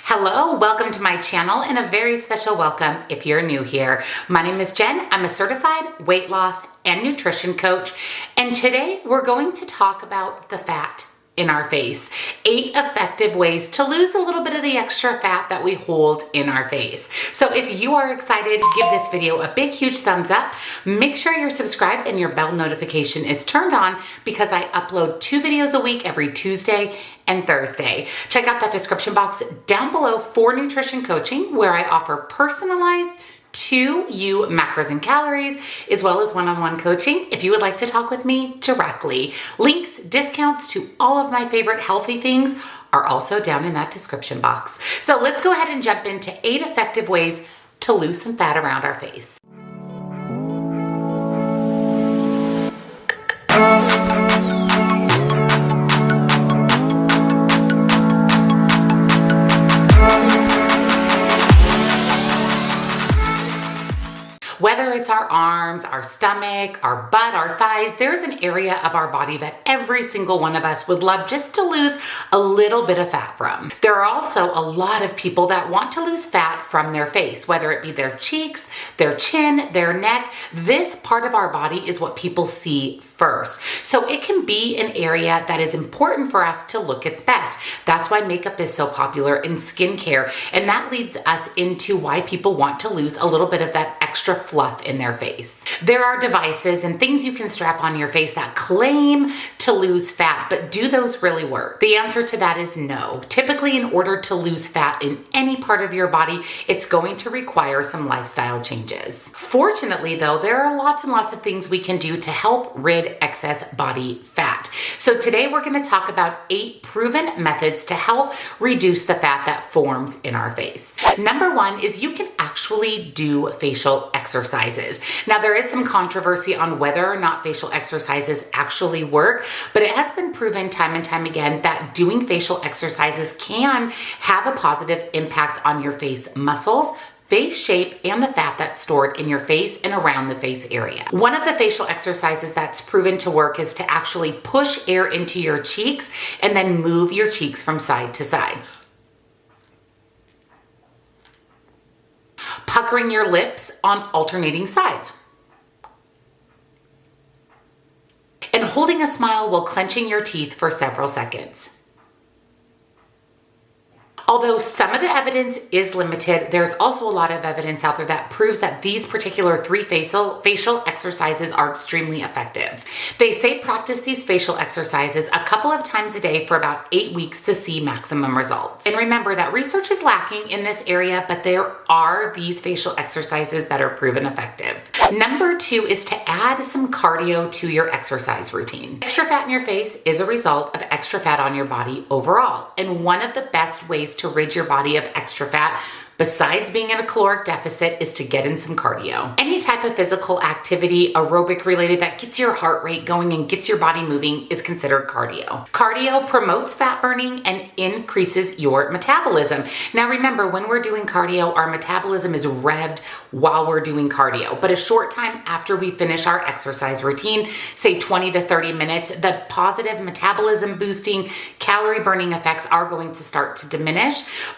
Hello, welcome to my channel and a very special welcome if you're new here. My name is Jen. I'm a certified weight loss and nutrition coach, and today we're going to talk about the fat in our face. 8 effective ways to lose a little bit of the extra fat that we hold in our face. So if you are excited, give this video a big, huge thumbs up. Make sure you're subscribed and your bell notification is turned on because I upload 2 videos a week every Tuesday and Thursday. Check out that description box down below for nutrition coaching, where I offer personalized to you macros and calories, as well as one-on-one coaching if you would like to talk with me directly. Links, discounts to all of my favorite healthy things are also down in that description box. So let's go ahead and jump into 8 effective ways to lose some fat around our face. Whether it's our arms, our stomach, our butt, our thighs, there's an area of our body that every single one of us would love just to lose a little bit of fat from. There are also a lot of people that want to lose fat from their face, whether it be their cheeks, their chin, their neck. This part of our body is what people see first. So it can be an area that is important for us to look its best. That's why makeup is so popular in skincare, and that leads us into why people want to lose a little bit of that extra fluff in their face. There are devices and things you can strap on your face that claim to lose fat, but do those really work? The answer to that is no. Typically, in order to lose fat in any part of your body, it's going to require some lifestyle changes. Fortunately, though, there are lots and lots of things we can do to help rid excess body fat. So today we're going to talk about 8 proven methods to help reduce the fat that forms in our face. Number 1 is you can actually do facial exercises. Now, there is some controversy on whether or not facial exercises actually work, but it has been proven time and time again that doing facial exercises can have a positive impact on your face muscles, face shape, and the fat that's stored in your face and around the face area. One of the facial exercises that's proven to work is to actually push air into your cheeks and then move your cheeks from side to side. Puckering your lips on alternating sides. And holding a smile while clenching your teeth for several seconds. Although some of the evidence is limited, there's also a lot of evidence out there that proves that these particular 3 facial exercises are extremely effective. They say practice these facial exercises a couple of times a day for about 8 weeks to see maximum results. And remember that research is lacking in this area, but there are these facial exercises that are proven effective. Number 2 is to add some cardio to your exercise routine. Extra fat in your face is a result of extra fat on your body overall. And one of the best ways to rid your body of extra fat, besides being in a caloric deficit, is to get in some cardio. Any type of physical activity, aerobic related, that gets your heart rate going and gets your body moving is considered cardio. Cardio promotes fat burning and increases your metabolism. Now remember, when we're doing cardio, our metabolism is revved while we're doing cardio. But a short time after we finish our exercise routine, say 20 to 30 minutes, the positive metabolism boosting, calorie burning effects are going to start to diminish,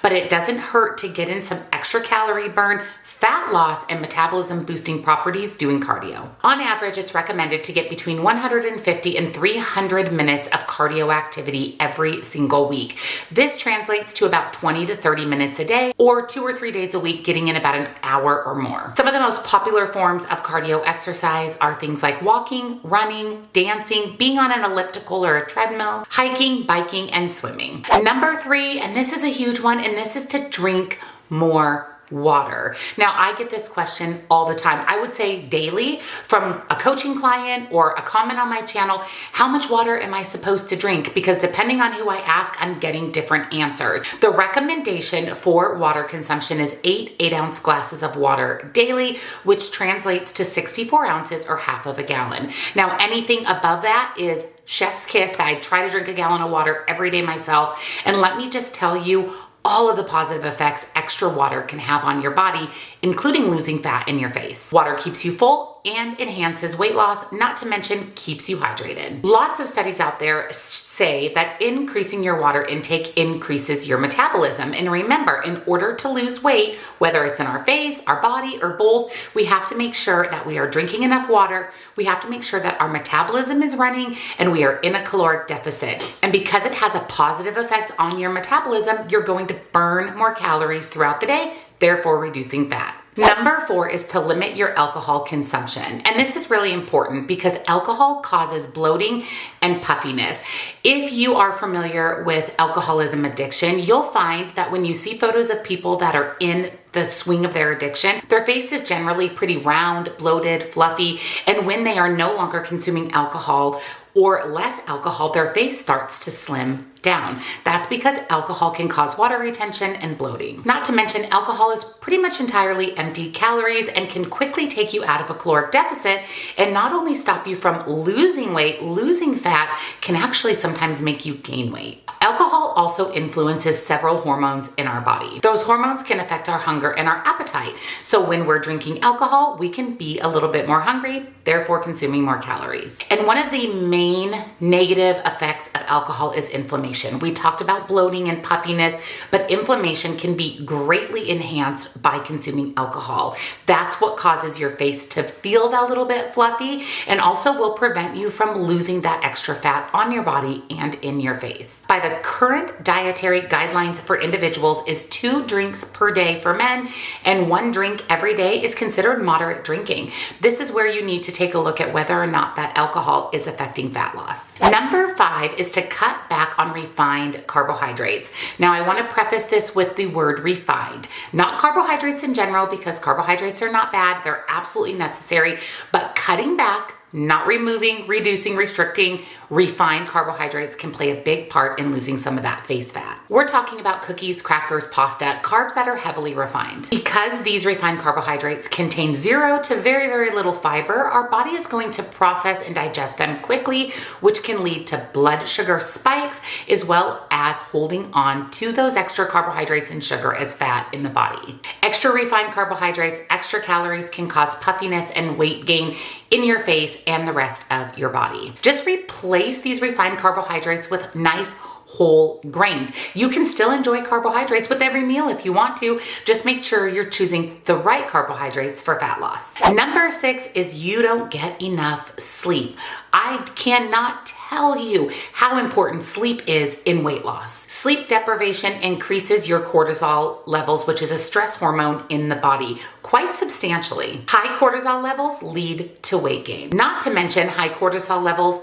but it doesn't hurt to get in some extra calorie burn, fat loss, and metabolism boosting properties doing cardio. On average, it's recommended to get between 150 and 300 minutes of cardio activity every single week. This translates to about 20 to 30 minutes a day, or 2 or 3 days a week, getting in about an hour or more. Some of the most popular forms of cardio exercise are things like walking, running, dancing, being on an elliptical or a treadmill, hiking, biking, and swimming. Number 3, and this is a huge one, and this is to drink more water. Now, I get this question all the time. I would say daily from a coaching client or a comment on my channel, how much water am I supposed to drink? Because depending on who I ask, I'm getting different answers. The recommendation for water consumption is 8 8-ounce glasses of water daily, which translates to 64 ounces or half of a gallon. Now, anything above that is chef's kiss. I try to drink a gallon of water every day myself. And let me just tell you, all of the positive effects extra water can have on your body, including losing fat in your face. Water keeps you full and enhances weight loss, not to mention keeps you hydrated. Lots of studies out there say that increasing your water intake increases your metabolism. And remember, in order to lose weight, whether it's in our face, our body, or both, we have to make sure that we are drinking enough water. We have to make sure that our metabolism is running and we are in a caloric deficit. And because it has a positive effect on your metabolism, you're going to burn more calories throughout the day, therefore reducing fat. Number 4 is to limit your alcohol consumption. And this is really important because alcohol causes bloating and puffiness. If you are familiar with alcoholism addiction, you'll find that when you see photos of people that are in the swing of their addiction, their face is generally pretty round, bloated, fluffy, and when they are no longer consuming alcohol or less alcohol, their face starts to slim down. That's because alcohol can cause water retention and bloating. Not to mention, alcohol is pretty much entirely empty calories and can quickly take you out of a caloric deficit and not only stop you from losing weight, losing fat can actually sometimes make you gain weight. Alcohol also influences several hormones in our body. Those hormones can affect our hunger and our appetite. So when we're drinking alcohol, we can be a little bit more hungry, therefore consuming more calories. And one of the main negative effects of alcohol is inflammation. We talked about bloating and puffiness, but inflammation can be greatly enhanced by consuming alcohol. That's what causes your face to feel that little bit fluffy and also will prevent you from losing that extra fat on your body and in your face. By the current dietary guidelines for individuals is 2 drinks per day for men and 1 drink every day is considered moderate drinking. This is where you need to take a look at whether or not that alcohol is affecting fat loss. Number 5 is to cut back on refined carbohydrates. Now I want to preface this with the word refined, not carbohydrates in general, because carbohydrates are not bad, they're absolutely necessary, but cutting back, not removing, reducing, restricting, refined carbohydrates can play a big part in losing some of that face fat. We're talking about cookies, crackers, pasta, carbs that are heavily refined. Because these refined carbohydrates contain 0 to very, very little fiber, our body is going to process and digest them quickly, which can lead to blood sugar spikes, as well as holding on to those extra carbohydrates and sugar as fat in the body. Extra refined carbohydrates, extra calories can cause puffiness and weight gain in your face and the rest of your body. Just replace these refined carbohydrates with nice whole grains. You can still enjoy carbohydrates with every meal if you want to. Just make sure you're choosing the right carbohydrates for fat loss. Number 6 is you don't get enough sleep. I cannot tell you how important sleep is in weight loss. Sleep deprivation increases your cortisol levels, which is a stress hormone in the body, quite substantially. High cortisol levels lead to weight gain. Not to mention high cortisol levels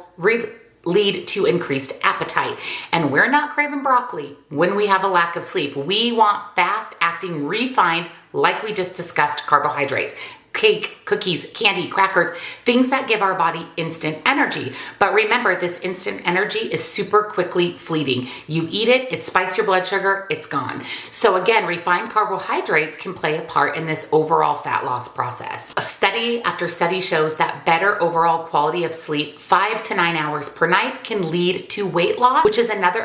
lead to increased appetite. And we're not craving broccoli when we have a lack of sleep. We want fast acting, refined, like we just discussed, carbohydrates. Cake, cookies, candy, crackers, things that give our body instant energy. But remember, this instant energy is super quickly fleeting. You eat it, it spikes your blood sugar, it's gone. So again, refined carbohydrates can play a part in this overall fat loss process. A study after study shows that better overall quality of sleep, 5 to 9 hours per night, can lead to weight loss, which is another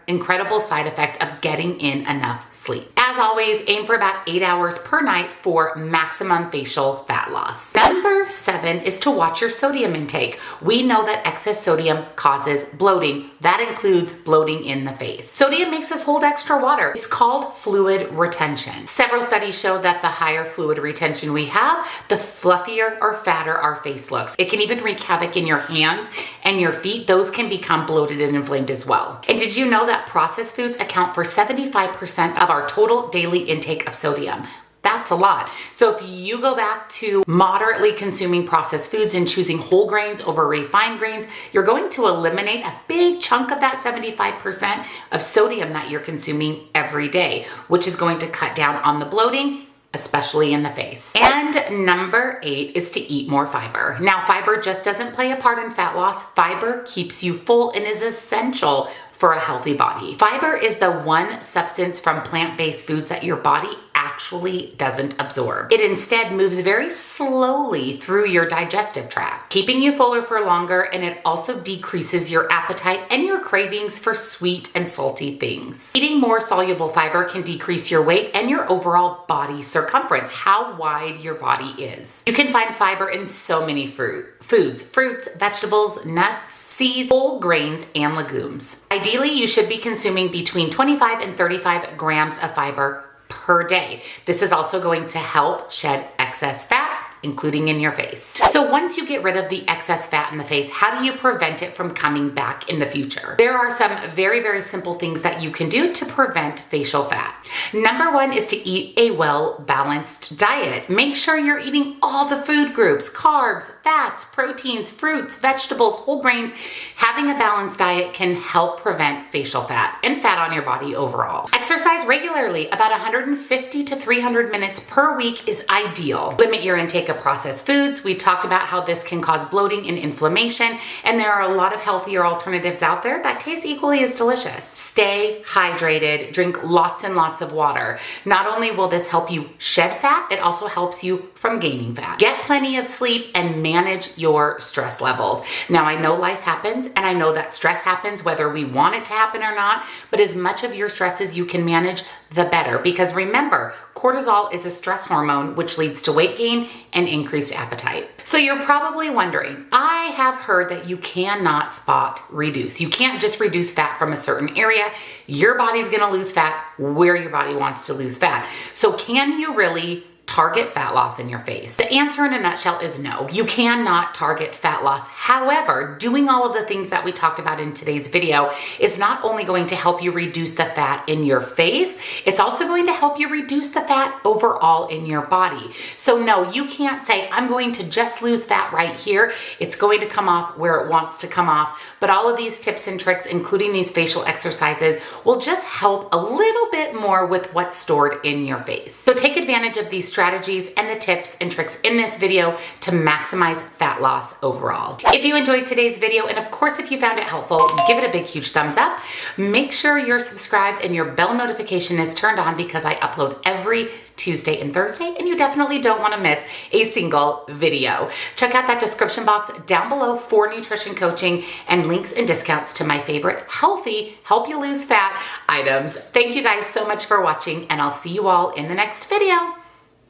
incredible side effect of getting in enough sleep. As always, aim for about 8 hours per night for maximum facial fat loss. Number 7 is to watch your sodium intake. We know that excess sodium causes bloating. That includes bloating in the face. Sodium makes us hold extra water. It's called fluid retention. Several studies show that the higher fluid retention we have, the fluffier or fatter our face looks. It can even wreak havoc in your hands and your feet. Those can become bloated and inflamed as well. And did you know that processed foods account for 75% of our total daily intake of sodium? That's a lot. So if you go back to moderately consuming processed foods and choosing whole grains over refined grains, you're going to eliminate a big chunk of that 75% of sodium that you're consuming every day, which is going to cut down on the bloating, especially in the face. And number 8 is to eat more fiber. Now, fiber just doesn't play a part in fat loss. Fiber keeps you full and is essential for a healthy body. Fiber is the one substance from plant-based foods that your body actually doesn't absorb. It instead moves very slowly through your digestive tract, keeping you fuller for longer, and it also decreases your appetite and your cravings for sweet and salty things. Eating more soluble fiber can decrease your weight and your overall body circumference, how wide your body is. You can find fiber in so many foods, fruits, vegetables, nuts, seeds, whole grains, and legumes. Ideally, you should be consuming between 25 and 35 grams of fiber per day. This is also going to help shed excess fat, including in your face. So once you get rid of the excess fat in the face, how do you prevent it from coming back in the future? There are some very, very simple things that you can do to prevent facial fat. Number one is to eat a well-balanced diet. Make sure you're eating all the food groups, carbs, fats, proteins, fruits, vegetables, whole grains. Having a balanced diet can help prevent facial fat and fat on your body overall. Exercise regularly, about 150 to 300 minutes per week is ideal. Limit your intake of processed foods. We talked about how this can cause bloating and inflammation, and there are a lot of healthier alternatives out there that taste equally as delicious. Stay hydrated, drink lots and lots of water. Not only will this help you shed fat, it also helps you from gaining fat. Get plenty of sleep and manage your stress levels. Now, I know life happens, and I know that stress happens whether we want it to happen or not, but as much of your stress as you can manage, the better. Because remember, cortisol is a stress hormone which leads to weight gain and increased appetite. So you're probably wondering, I have heard that you cannot spot reduce. You can't just reduce fat from a certain area. Your body's gonna lose fat where your body wants to lose fat. So can you really target fat loss in your face? The answer in a nutshell is no. You cannot target fat loss. However, doing all of the things that we talked about in today's video is not only going to help you reduce the fat in your face, it's also going to help you reduce the fat overall in your body. So no, you can't say, I'm going to just lose fat right here. It's going to come off where it wants to come off. But all of these tips and tricks, including these facial exercises, will just help a little bit more with what's stored in your face. So take advantage of these strategies and the tips and tricks in this video to maximize fat loss overall. If you enjoyed today's video, and of course if you found it helpful, give it a big huge thumbs up. Make sure you're subscribed and your bell notification is turned on because I upload every Tuesday and Thursday, and you definitely don't want to miss a single video. Check out that description box down below for nutrition coaching and links and discounts to my favorite healthy, help you lose fat items. Thank you guys so much for watching, and I'll see you all in the next video.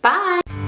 Bye.